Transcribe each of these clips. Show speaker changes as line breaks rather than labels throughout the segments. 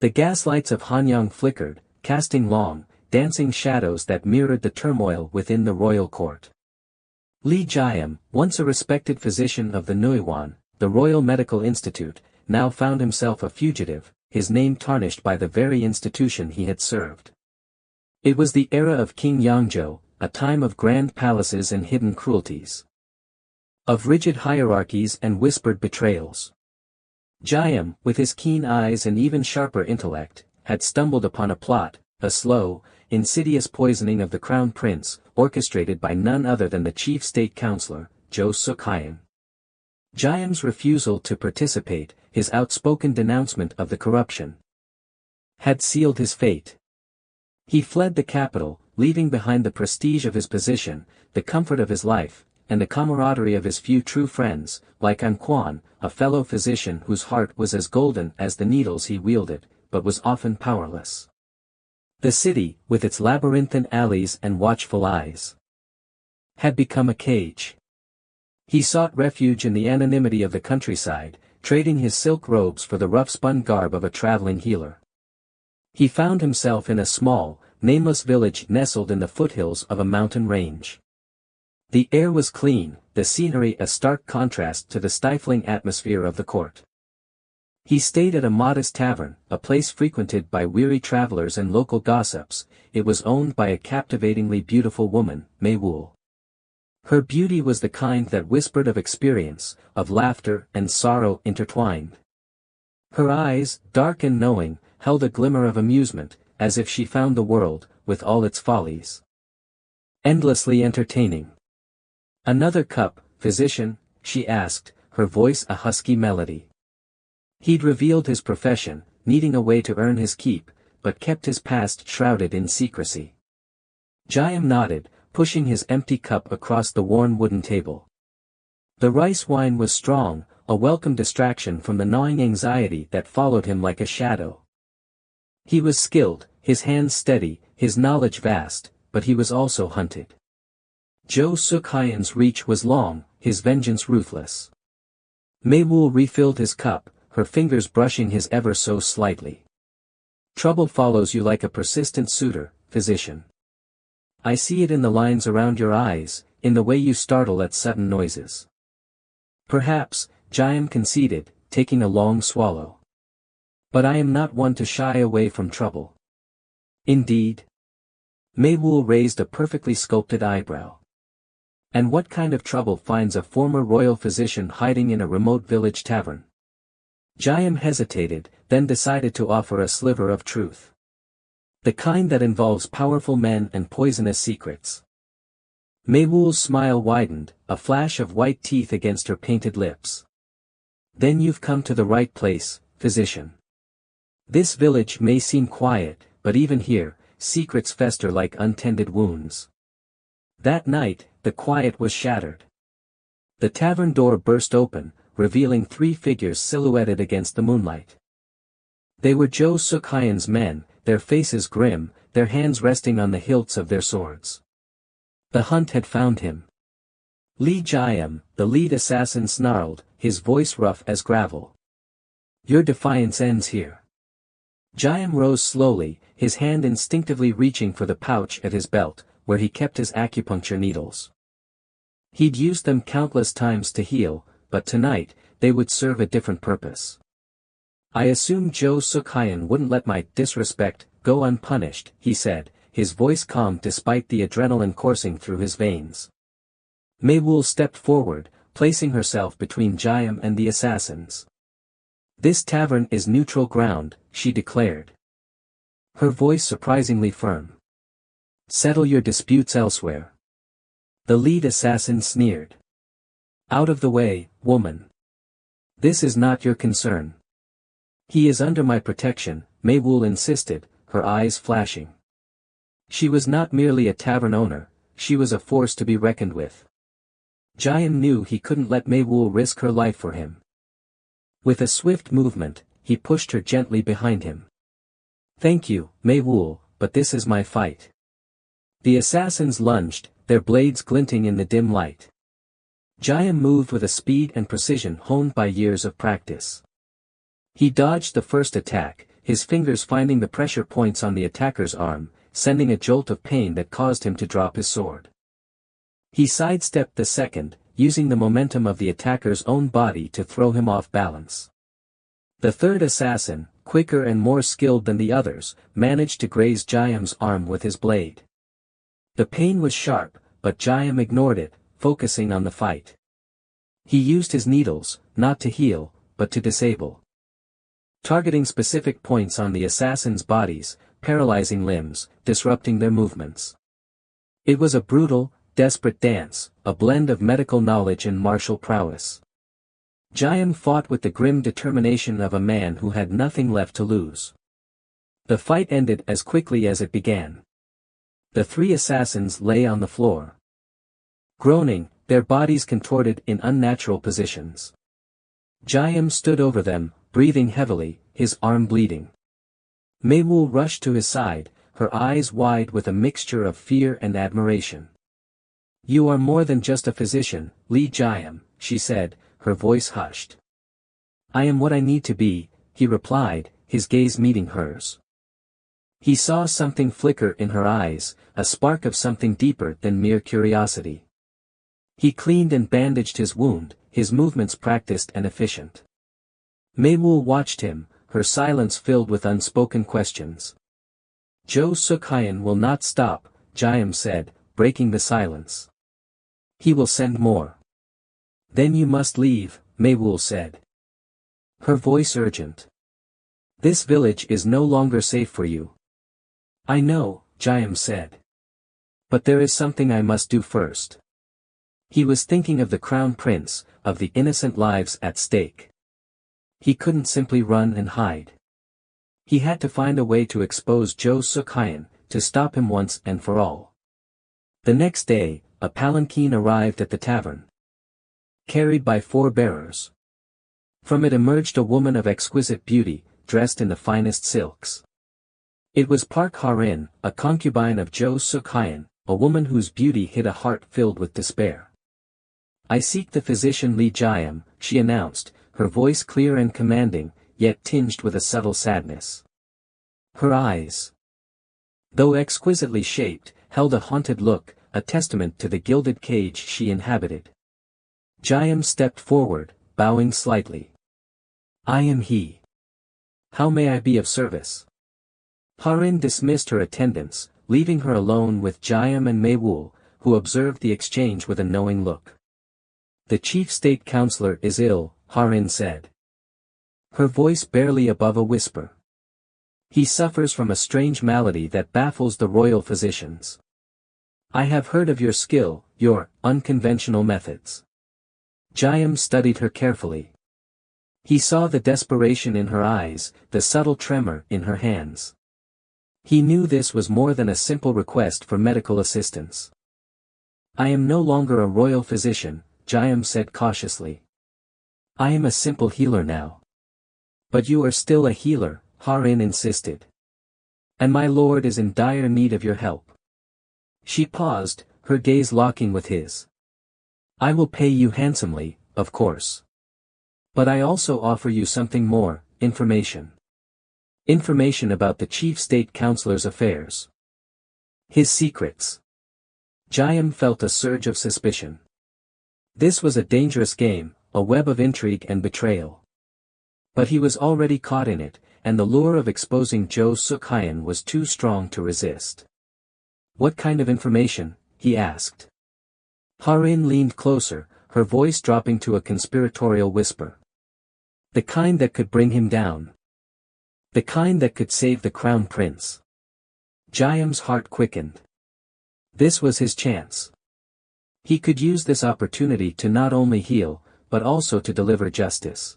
The gaslights of Hanyang flickered, casting long, dancing shadows that mirrored the turmoil within the royal court. Li Jiam, once a respected physician of the Nuiwan, the Royal Medical Institute, now found himself a fugitive, his name tarnished by the very institution he had served. It was the era of King Yangzhou, a time of grand palaces and hidden cruelties. Of rigid hierarchies and whispered betrayals. Jiam, with his keen eyes and even sharper intellect, had stumbled upon a plot, a slow, insidious poisoning of the crown prince, orchestrated by none other than the chief state counselor, Zhou Sukhayan. Jiam's refusal to participate, his outspoken denouncement of the corruption, had sealed his fate. He fled the capital, leaving behind the prestige of his position, the comfort of his life, and the camaraderie of his few true friends, like An Quan, a fellow physician whose heart was as golden as the needles he wielded, but was often powerless. The city, with its labyrinthine alleys and watchful eyes, had become a cage. He sought refuge in the anonymity of the countryside, trading his silk robes for the rough-spun garb of a traveling healer. He found himself in a small, nameless village nestled in the foothills of a mountain range. The air was clean, the scenery a stark contrast to the stifling atmosphere of the court. He stayed at a modest tavern, a place frequented by weary travelers and local gossips. It was owned by a captivatingly beautiful woman, Mei Wu. Her beauty was the kind that whispered of experience, of laughter and sorrow intertwined. Her eyes, dark and knowing, held a glimmer of amusement, as if she found the world, with all its follies, endlessly entertaining. "Another cup, physician?" she asked, her voice a husky melody. He'd revealed his profession, needing a way to earn his keep, but kept his past shrouded in secrecy. Jiam nodded, pushing his empty cup across the worn wooden table. The rice wine was strong, a welcome distraction from the gnawing anxiety that followed him like a shadow. He was skilled, his hands steady, his knowledge vast, but he was also hunted. Zhou Sukhayan's reach was long, his vengeance ruthless. Mei Wu refilled his cup, her fingers brushing his ever so slightly. "Trouble follows you like a persistent suitor, physician. I see it in the lines around your eyes, in the way you startle at sudden noises." "Perhaps," Jiam conceded, taking a long swallow. "But I am not one to shy away from trouble." "Indeed?" Mei Wu raised a perfectly sculpted eyebrow. "And what kind of trouble finds a former royal physician hiding in a remote village tavern?" Jiam hesitated, then decided to offer a sliver of truth. "The kind that involves powerful men and poisonous secrets." Mei Wu's smile widened, a flash of white teeth against her painted lips. "Then you've come to the right place, physician. This village may seem quiet, but even here, secrets fester like untended wounds." That night, the quiet was shattered. The tavern door burst open, revealing three figures silhouetted against the moonlight. They were Zhou Sukhayan's men, their faces grim, their hands resting on the hilts of their swords. The hunt had found him. Li Jiam, the lead assassin, snarled, his voice rough as gravel. "Your defiance ends here." Jiam rose slowly, his hand instinctively reaching for the pouch at his belt, where he kept his acupuncture needles. He'd used them countless times to heal, but tonight, they would serve a different purpose. "I assumed Zhou Sukhayan wouldn't let my disrespect go unpunished," he said, his voice calm despite the adrenaline coursing through his veins. Mei Wu stepped forward, placing herself between Jiam and the assassins. "This tavern is neutral ground," she declared. Her voice surprisingly firm. "Settle your disputes elsewhere." The lead assassin sneered. "Out of the way, woman. This is not your concern." "He is under my protection," Mei Wu insisted, her eyes flashing. She was not merely a tavern owner, she was a force to be reckoned with. Jiam knew he couldn't let Mei Wu risk her life for him. With a swift movement, he pushed her gently behind him. "Thank you, Mei Wu, but this is my fight." The assassins lunged, their blades glinting in the dim light. Jiam moved with a speed and precision honed by years of practice. He dodged the first attack, his fingers finding the pressure points on the attacker's arm, sending a jolt of pain that caused him to drop his sword. He sidestepped the second, using the momentum of the attacker's own body to throw him off balance. The third assassin, quicker and more skilled than the others, managed to graze Jayam's arm with his blade. The pain was sharp, but Jayam ignored it, focusing on the fight. He used his needles, not to heal, but to disable. Targeting specific points on the assassins' bodies, paralyzing limbs, disrupting their movements. It was a brutal, desperate dance, a blend of medical knowledge and martial prowess. Jayam fought with the grim determination of a man who had nothing left to lose. The fight ended as quickly as it began. The three assassins lay on the floor. Groaning, their bodies contorted in unnatural positions. Jayam stood over them, breathing heavily, his arm bleeding. Mei-Wul rushed to his side, her eyes wide with a mixture of fear and admiration. "You are more than just a physician, Li Jayam," she said, her voice hushed. "I am what I need to be," he replied, his gaze meeting hers. He saw something flicker in her eyes, a spark of something deeper than mere curiosity. He cleaned and bandaged his wound, his movements practiced and efficient. Mei-Wul watched him, her silence filled with unspoken questions. "Zhou Sukhayan will not stop," Jayam said, breaking the silence. "He will send more." "Then you must leave," Mei-Wul said. Her voice urgent. "This village is no longer safe for you." "I know," Jayam said. "But there is something I must do first." He was thinking of the crown prince, of the innocent lives at stake. He couldn't simply run and hide. He had to find a way to expose Zhou Sukhayan, to stop him once and for all. The next day, a palanquin arrived at the tavern. Carried by 4 bearers. From it emerged a woman of exquisite beauty, dressed in the finest silks. It was Park Ha-rin, a concubine of Zhou Sukhayan, a woman whose beauty hid a heart filled with despair. "I seek the physician Li Jayam," she announced, her voice clear and commanding, yet tinged with a subtle sadness. Her eyes, though exquisitely shaped, held a haunted look, a testament to the gilded cage she inhabited. Jayam stepped forward, bowing slightly. "I am he. How may I be of service?" Ha-rin dismissed her attendants, leaving her alone with Jayam and Mei-Wul, who observed the exchange with a knowing look. "The chief state counselor is ill," Ha-rin said. Her voice barely above a whisper. "He suffers from a strange malady that baffles the royal physicians. I have heard of your skill, your unconventional methods." Jayam studied her carefully. He saw the desperation in her eyes, the subtle tremor in her hands. He knew this was more than a simple request for medical assistance. "I am no longer a royal physician," Jayam said cautiously. "I am a simple healer now." "But you are still a healer," Ha-rin insisted. "And my lord is in dire need of your help." She paused, her gaze locking with his. "I will pay you handsomely, of course. But I also offer you something more, information. Information about the chief state counselor's affairs. His secrets." Jayam felt a surge of suspicion. This was a dangerous game, a web of intrigue and betrayal. But he was already caught in it, and the lure of exposing Zhou Sukhayan was too strong to resist. "What kind of information?" he asked. Ha-rin leaned closer, her voice dropping to a conspiratorial whisper. "The kind that could bring him down. The kind that could save the crown prince." Jayam's heart quickened. This was his chance. He could use this opportunity to not only heal, but also to deliver justice.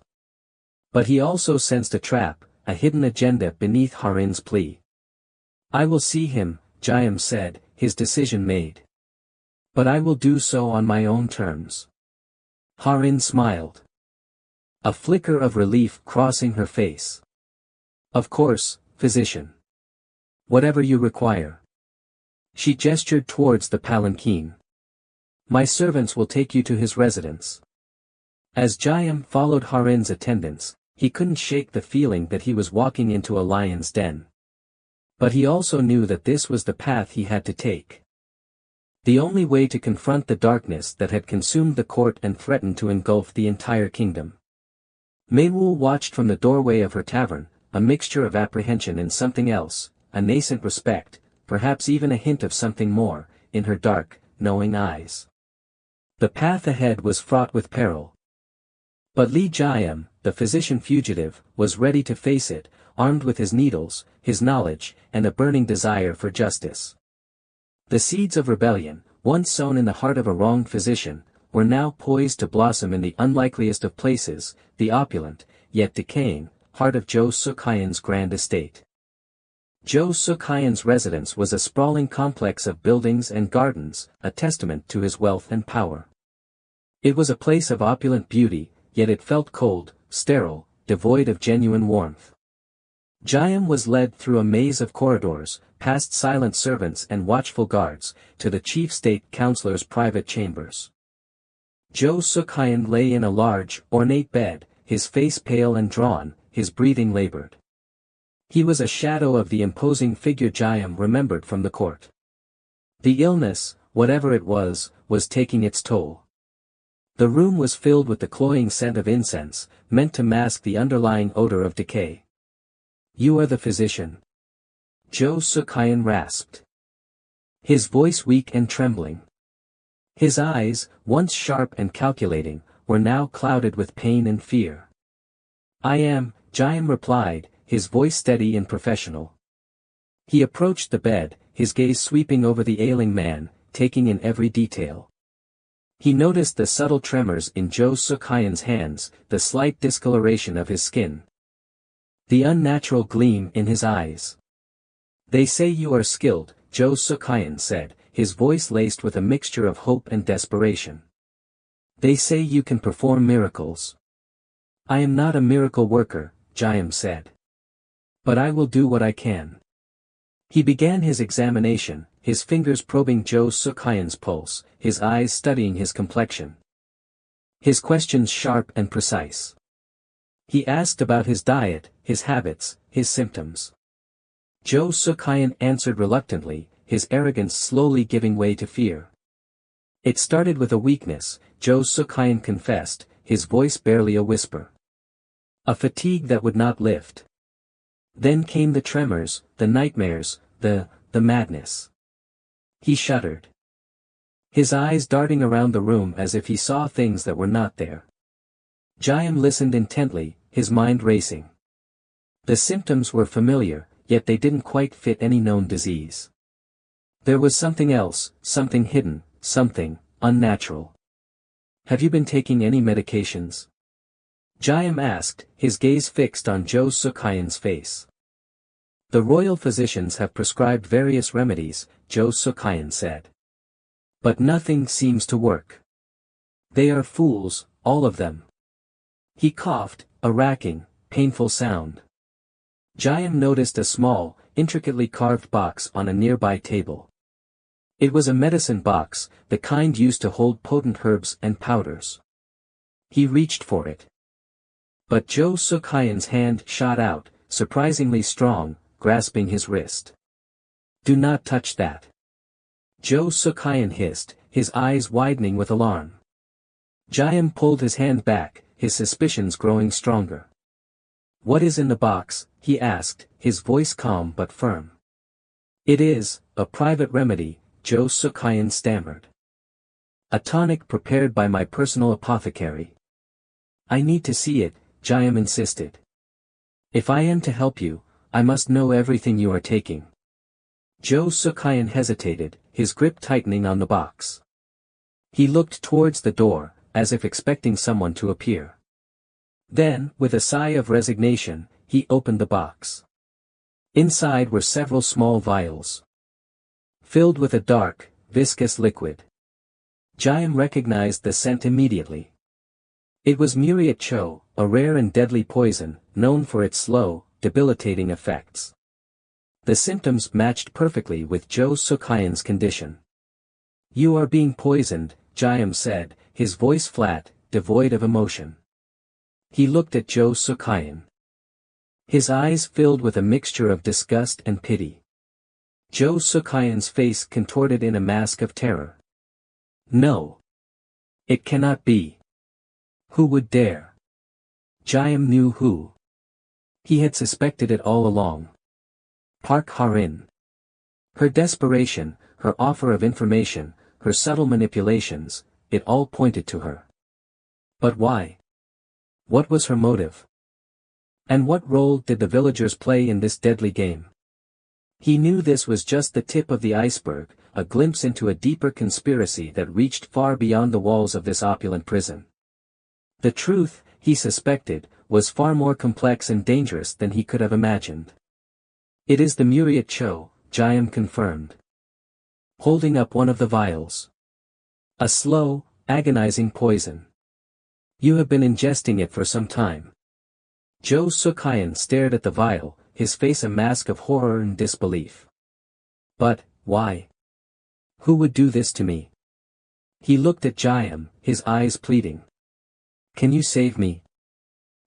But he also sensed a trap, a hidden agenda beneath Ha-rin's plea. "I will see him," Jayam said, his decision made. "But I will do so on my own terms." Ha-rin smiled. A flicker of relief crossing her face. "Of course, physician. Whatever you require." She gestured towards the palanquin. "My servants will take you to his residence." As Jayam followed Ha-rin's attendants, He couldn't shake the feeling that he was walking into a lion's den. But he also knew that this was the path he had to take. The only way to confront the darkness that had consumed the court and threatened to engulf the entire kingdom. Meiwu watched from the doorway of her tavern, a mixture of apprehension and something else, a nascent respect, perhaps even a hint of something more, in her dark, knowing eyes. The path ahead was fraught with peril. But Li Jiam, the physician fugitive, was ready to face it, armed with his needles, his knowledge, and a burning desire for justice. The seeds of rebellion, once sown in the heart of a wronged physician, were now poised to blossom in the unlikeliest of places, the opulent, yet decaying, heart of Zhou Sukaiyan's grand estate. Zhou Sukaiyan's residence was a sprawling complex of buildings and gardens, a testament to his wealth and power. It was a place of opulent beauty, yet it felt cold, sterile, devoid of genuine warmth. Jiam was led through a maze of corridors, past silent servants and watchful guards, to the chief state counselor's private chambers. Zhou Sukaiyan lay in a large, ornate bed, his face pale and drawn, his breathing labored. He was a shadow of the imposing figure Jiam remembered from the court. The illness, whatever it was taking its toll. The room was filled with the cloying scent of incense, meant to mask the underlying odor of decay. "You are the physician?" Zhou Sukaiyan rasped. His voice weak and trembling. His eyes, once sharp and calculating, were now clouded with pain and fear. "I am," Jiam replied, his voice steady and professional. He approached the bed, his gaze sweeping over the ailing man, taking in every detail. He noticed the subtle tremors in Zhou Sukaiyan's hands, the slight discoloration of his skin. The unnatural gleam in his eyes. "They say you are skilled," Zhou Sukaiyan said, his voice laced with a mixture of hope and desperation. "They say you can perform miracles." "I am not a miracle worker," Jiam said. "But I will do what I can." He began his examination, his fingers probing Zhou Sukaiyan's pulse, his eyes studying his complexion. His questions sharp and precise. He asked about his diet, his habits, his symptoms. Zhou Sukaiyan answered reluctantly, his arrogance slowly giving way to fear. "It started with a weakness," Zhou Sukaiyan confessed, his voice barely a whisper. "A fatigue that would not lift. Then came the tremors, the nightmares, the madness." He shuddered. His eyes darting around the room as if he saw things that were not there. Jiam listened intently, his mind racing. The symptoms were familiar, yet they didn't quite fit any known disease. There was something else, something hidden, something unnatural. "Have you been taking any medications?" Jiam asked, his gaze fixed on Zhou Sukaiyan's face. "The royal physicians have prescribed various remedies," Zhou Sukaiyan said. "But nothing seems to work. They are fools, all of them." He coughed, a racking, painful sound. Jiam noticed a small, intricately carved box on a nearby table. It was a medicine box, the kind used to hold potent herbs and powders. He reached for it. But Zhou Sukaiyan's hand shot out, surprisingly strong, grasping his wrist. "Do not touch that." Zhou Sukaiyan hissed, his eyes widening with alarm. Jiam pulled his hand back, his suspicions growing stronger. "What is in the box?" he asked, his voice calm but firm. "It is a private remedy," Zhou Sukaiyan stammered. "A tonic prepared by my personal apothecary." "I need to see it," Jiam insisted. "If I am to help you, I must know everything you are taking." Zhou Sukaiyan hesitated, his grip tightening on the box. He looked towards the door, as if expecting someone to appear. Then, with a sigh of resignation, he opened the box. Inside were several small vials, filled with a dark, viscous liquid. Jiam recognized the scent immediately. It was muriate cho, a rare and deadly poison, known for its slow, debilitating effects. The symptoms matched perfectly with Zhou Sukaiyan's condition. "You are being poisoned," Jiam said, his voice flat, devoid of emotion. He looked at Jo Suk-hyun. His eyes filled with a mixture of disgust and pity. Jo Suk-hyun's face contorted in a mask of terror. No. It cannot be. Who would dare? Jaehyun knew who. He had suspected it all along. Park Ha-rin. Her desperation, her offer of information, her subtle manipulations, it all pointed to her. But why? What was her motive? And what role did the villagers play in this deadly game? He knew this was just the tip of the iceberg, a glimpse into a deeper conspiracy that reached far beyond the walls of this opulent prison. The truth, he suspected, was far more complex and dangerous than he could have imagined. It is the Muriat Cho, Jaehyun confirmed, holding up one of the vials. A slow, agonizing poison. You have been ingesting it for some time. Jo Suk-hyun stared at the vial, his face a mask of horror and disbelief. But, why? Who would do this to me? He looked at Jaehyun, his eyes pleading. Can you save me?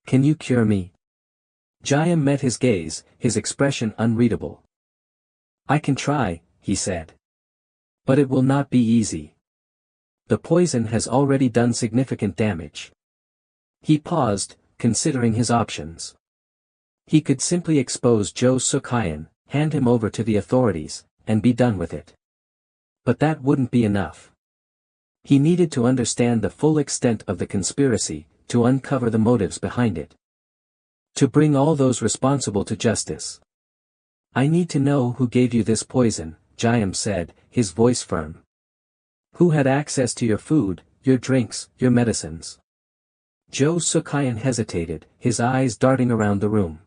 Can you cure me? Jaehyun met his gaze, his expression unreadable. I can try, he said. But it will not be easy. The poison has already done significant damage. He paused, considering his options. He could simply expose Jo Suk-hyun, hand him over to the authorities, and be done with it. But that wouldn't be enough. He needed to understand the full extent of the conspiracy, to uncover the motives behind it. To bring all those responsible to justice. I need to know who gave you this poison, Jaehyun said, his voice firm. Who had access to your food, your drinks, your medicines? Jo Suk-hyun hesitated, his eyes darting around the room.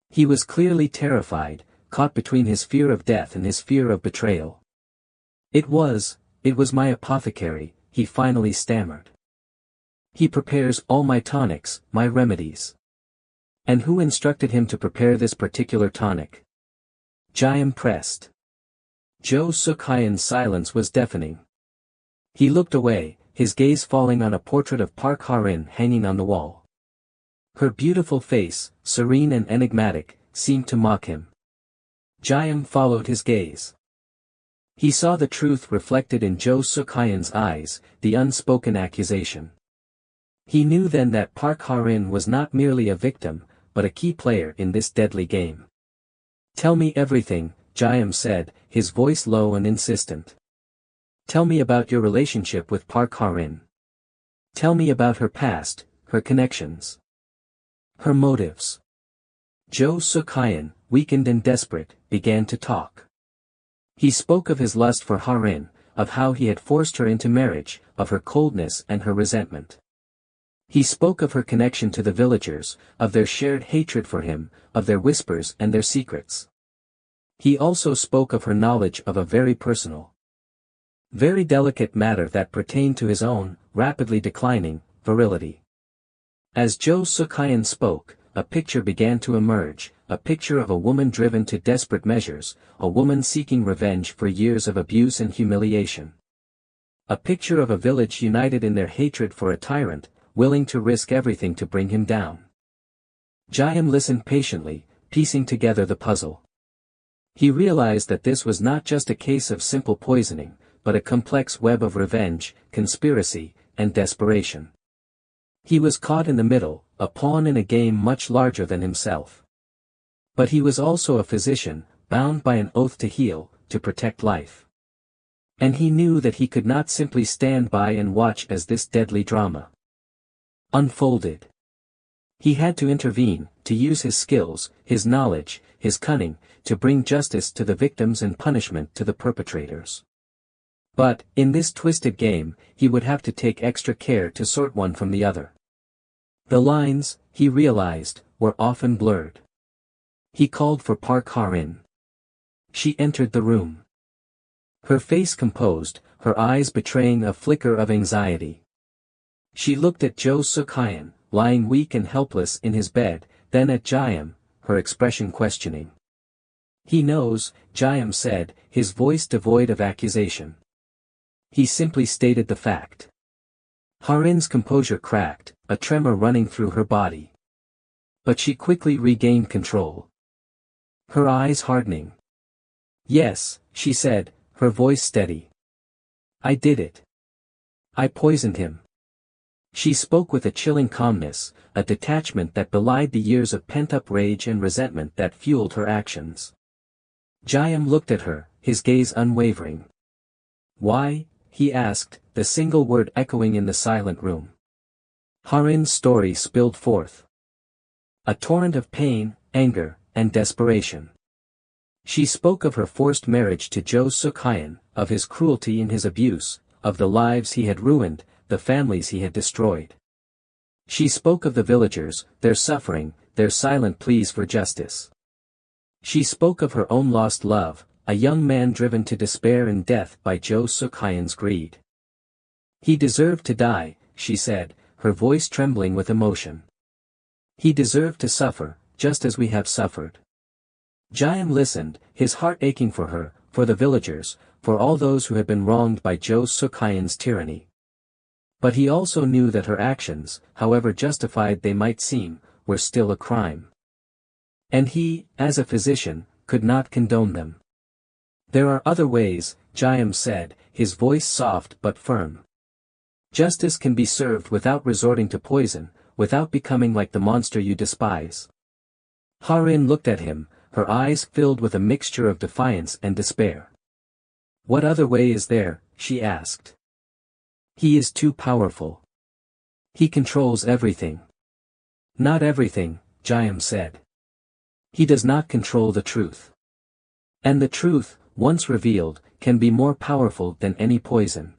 He was clearly terrified, caught between his fear of death and his fear of betrayal. It was my apothecary, he finally stammered. He prepares all my tonics, my remedies. And who instructed him to prepare this particular tonic? Jaehyun pressed. Jo Suk-hyun's silence was deafening. He looked away, his gaze falling on a portrait of Park Ha-rin hanging on the wall. Her beautiful face, serene and enigmatic, seemed to mock him. Jaehyun followed his gaze. He saw the truth reflected in Jo Suk-hyun's eyes, the unspoken accusation. He knew then that Park Ha-rin was not merely a victim, but a key player in this deadly game. Tell me everything, Jaehyun said, his voice low and insistent. Tell me about your relationship with Park Ha-rin. Tell me about her past, her connections. Her motives. Jo Suk-hyun, weakened and desperate, began to talk. He spoke of his lust for Ha-rin, of how he had forced her into marriage, of her coldness and her resentment. He spoke of her connection to the villagers, of their shared hatred for him, of their whispers and their secrets. He also spoke of her knowledge of a very personal, very delicate matter that pertained to his own, rapidly declining, virility. As Jo Suk-hyun spoke, a picture began to emerge, a picture of a woman driven to desperate measures, a woman seeking revenge for years of abuse and humiliation. A picture of a village united in their hatred for a tyrant, willing to risk everything to bring him down. Jaehyun listened patiently, piecing together the puzzle. He realized that this was not just a case of simple poisoning, but a complex web of revenge, conspiracy, and desperation. He was caught in the middle, a pawn in a game much larger than himself. But he was also a physician, bound by an oath to heal, to protect life. And he knew that he could not simply stand by and watch as this deadly drama unfolded. He had to intervene, to use his skills, his knowledge, his cunning, to bring justice to the victims and punishment to the perpetrators. But, in this twisted game, he would have to take extra care to sort one from the other. The lines, he realized, were often blurred. He called for Park Ha-rin. She entered the room. Her face composed, her eyes betraying a flicker of anxiety. She looked at Jo Suk-hyun, lying weak and helpless in his bed, then at Jaehyun, her expression questioning. He knows, Jaehyun said, his voice devoid of accusation. He simply stated the fact. Ha-rin's composure cracked, a tremor running through her body. But she quickly regained control. Her eyes hardening. "Yes," she said, her voice steady. "I did it. I poisoned him." She spoke with a chilling calmness, a detachment that belied the years of pent-up rage and resentment that fueled her actions. Jayam looked at her, his gaze unwavering. "Why?" he asked, the single word echoing in the silent room. Ha-rin's story spilled forth. A torrent of pain, anger, and desperation. She spoke of her forced marriage to Jo Suk-hyun, of his cruelty and his abuse, of the lives he had ruined, the families he had destroyed. She spoke of the villagers, their suffering, their silent pleas for justice. She spoke of her own lost love, a young man driven to despair and death by Jo Suk-hyun's greed. "He deserved to die," she said, her voice trembling with emotion. "He deserved to suffer, just as we have suffered." Jayam listened, his heart aching for her, for the villagers, for all those who had been wronged by Jo Suk-hyun's tyranny. But he also knew that her actions, however justified they might seem, were still a crime. And he, as a physician, could not condone them. "There are other ways," Jayam said, his voice soft but firm. "Justice can be served without resorting to poison, without becoming like the monster you despise." Ha-rin looked at him, her eyes filled with a mixture of defiance and despair. "What other way is there?" she asked. "He is too powerful. He controls everything." "Not everything," Jayam said. "He does not control the truth. And the truth, once revealed, can be more powerful than any poison."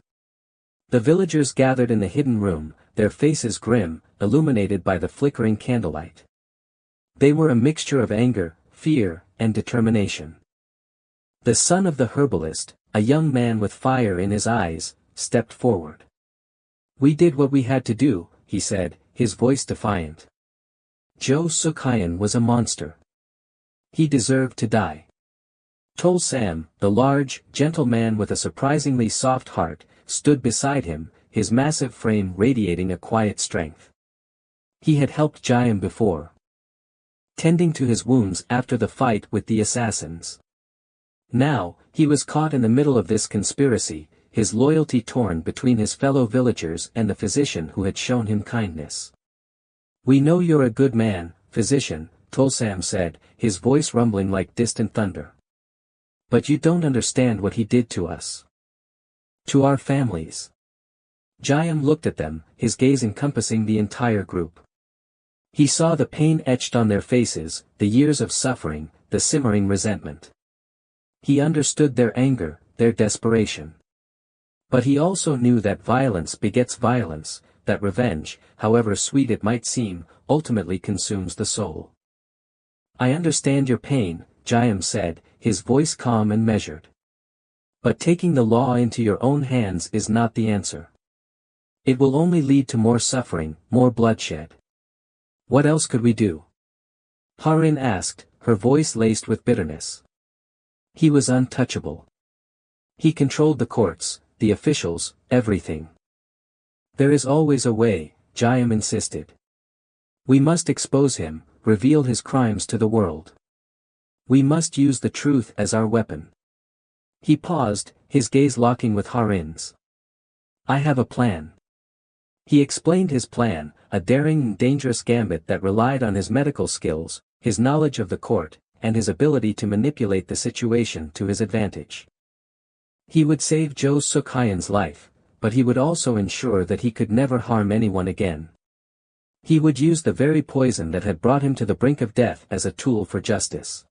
The villagers gathered in the hidden room, their faces grim, illuminated by the flickering candlelight. They were a mixture of anger, fear, and determination. The son of the herbalist, a young man with fire in his eyes, stepped forward. "We did what we had to do," he said, his voice defiant. "Jo Suk-hyun was a monster. He deserved to die." Tol Sam, the large, gentle man with a surprisingly soft heart, stood beside him, his massive frame radiating a quiet strength. He had helped Jayam before, tending to his wounds after the fight with the assassins. Now, he was caught in the middle of this conspiracy, his loyalty torn between his fellow villagers and the physician who had shown him kindness. "We know you're a good man, physician," Tol Sam said, his voice rumbling like distant thunder. "But you don't understand what he did to us. To our families." Jayam looked at them, his gaze encompassing the entire group. He saw the pain etched on their faces, the years of suffering, the simmering resentment. He understood their anger, their desperation. But he also knew that violence begets violence, that revenge, however sweet it might seem, ultimately consumes the soul. "I understand your pain," Jayam said, his voice calm and measured. "But taking the law into your own hands is not the answer. It will only lead to more suffering, more bloodshed. What else could we do?" Ha-rin asked, her voice laced with bitterness. "He was untouchable. He controlled the courts, the officials, everything." "There is always a way," Jayam insisted. "We must expose him, reveal his crimes to the world. We must use the truth as our weapon." He paused, his gaze locking with Ha-rin's. "I have a plan." He explained his plan, a daring and dangerous gambit that relied on his medical skills, his knowledge of the court, and his ability to manipulate the situation to his advantage. He would save Jo Suk-hyun's life, but he would also ensure that he could never harm anyone again. He would use the very poison that had brought him to the brink of death as a tool for justice.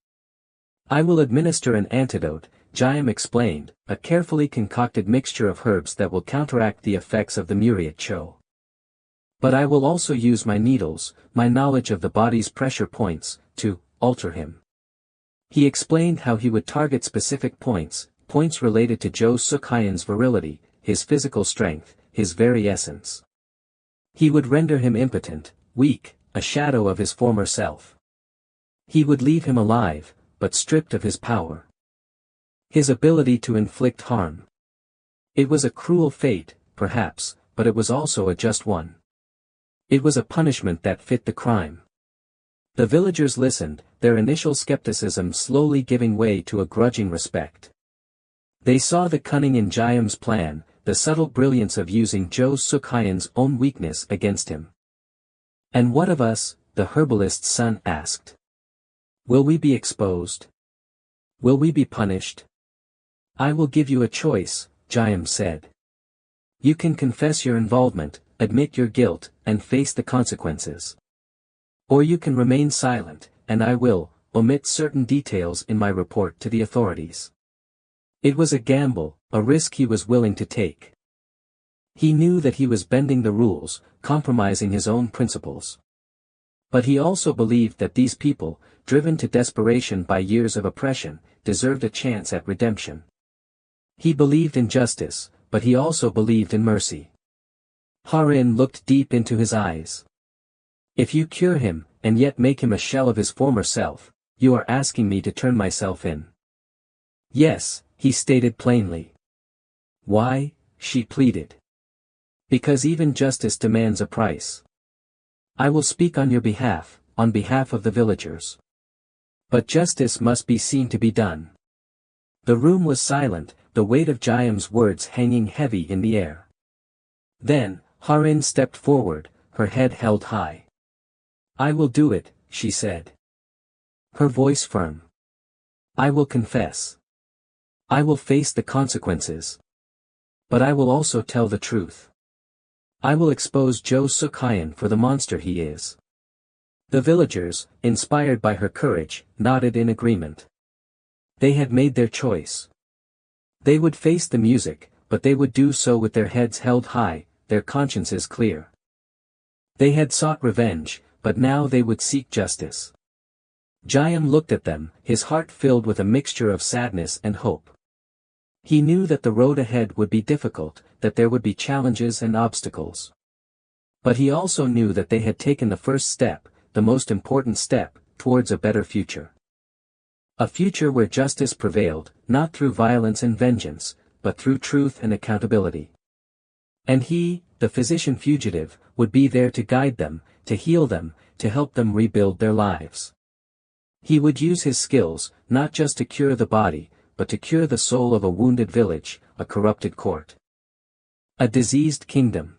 "I will administer an antidote," Jayam explained, "a carefully concocted mixture of herbs that will counteract the effects of the muriate cho. But I will also use my needles, my knowledge of the body's pressure points, to alter him." He explained how he would target specific points related to Jo Suk-hyun's virility, his physical strength, his very essence. He would render him impotent, weak, a shadow of his former self. He would leave him alive, but stripped of his power, his ability to inflict harm. It was a cruel fate, perhaps, but it was also a just one. It was a punishment that fit the crime. The villagers listened, their initial skepticism slowly giving way to a grudging respect. They saw the cunning in Jayam's plan, the subtle brilliance of using Jo Suk-hyen's own weakness against him. "And what of us?" the herbalist's son asked. "Will we be exposed? Will we be punished?" "I will give you a choice," Jayam said. "You can confess your involvement, admit your guilt, and face the consequences. Or you can remain silent, and I will omit certain details in my report to the authorities." It was a gamble, a risk he was willing to take. He knew that he was bending the rules, compromising his own principles. But he also believed that these people, driven to desperation by years of oppression, deserved a chance at redemption. He believed in justice, but he also believed in mercy. Ha-rin looked deep into his eyes. "If you cure him, and yet make him a shell of his former self, you are asking me to turn myself in." "Yes," he stated plainly. "Why?" she pleaded. "Because even justice demands a price. I will speak on your behalf, on behalf of the villagers. But justice must be seen to be done." The room was silent, the weight of Jayam's words hanging heavy in the air. Then, Ha-rin stepped forward, her head held high. "I will do it," she said. Her voice firm. "I will confess. I will face the consequences. But I will also tell the truth. I will expose Jo Suk-hyen for the monster he is." The villagers, inspired by her courage, nodded in agreement. They had made their choice. They would face the music, but they would do so with their heads held high, their consciences clear. They had sought revenge, but now they would seek justice. Jayam looked at them, his heart filled with a mixture of sadness and hope. He knew that the road ahead would be difficult, that there would be challenges and obstacles. But he also knew that they had taken the first step, the most important step, towards a better future. A future where justice prevailed, not through violence and vengeance, but through truth and accountability. And he, the physician fugitive, would be there to guide them, to heal them, to help them rebuild their lives. He would use his skills, not just to cure the body, but to cure the soul of a wounded village, a corrupted court. A diseased kingdom.